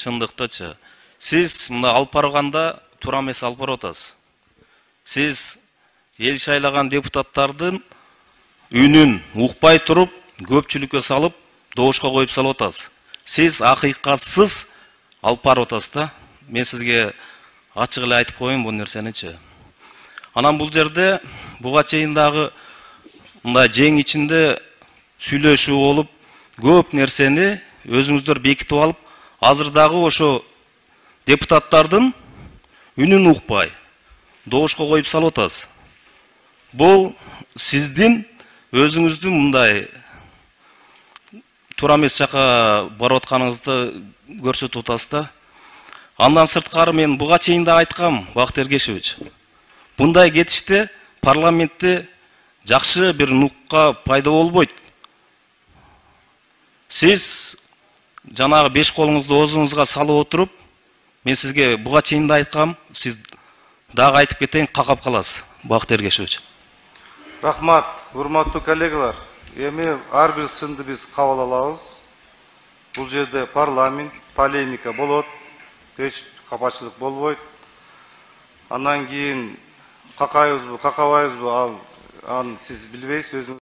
чындыктычы. Сиз мына алып барганда туура эмес алып барып атасыз. Сиз эл шайлаган депутаттардын үнүн укпай туруп, көпчүлүккө салып, добушка коюп салып атасыз. Сиз акыйкатсыз алып барып атасыз да. Мен сизге ачык эле айтып коеюн бул нерсеничи. Анан бул жерде буга чейин дагы мындай жең ичинде сүйлөшүү болуп, көп нерсени өзүңүздөр бекитип алып, азыр дагы ошо депутаттардын үнүн укпай, добушка коюп салып атасыз. Бул сиздин өзүңүздүн мындай туура эмес жака барып атканыңызды көрсөтүп атасыз да. Андан сырткары мен буга чейин да айткам, Бакыт Эргешевич. Мындай кетиште парламентте жакшы бир нукка пайда болбойт. Сиз жанагы 5 колуңузду оозуңузга салып отуруп, мен сизге буга чейин да айткам, сиз дагы айтып кетейин, какап каласыз, Бакыт Эргешевич. Рахмат, урматтуу коллегалар. Эми ар бир сынды биз кабыл алабыз. Бул жерде парламент, полемика болот, эч капачылык болбойт. Андан кийин какайбызбы, какабайбызбы, аны сиз билбейсиз, өзүңүз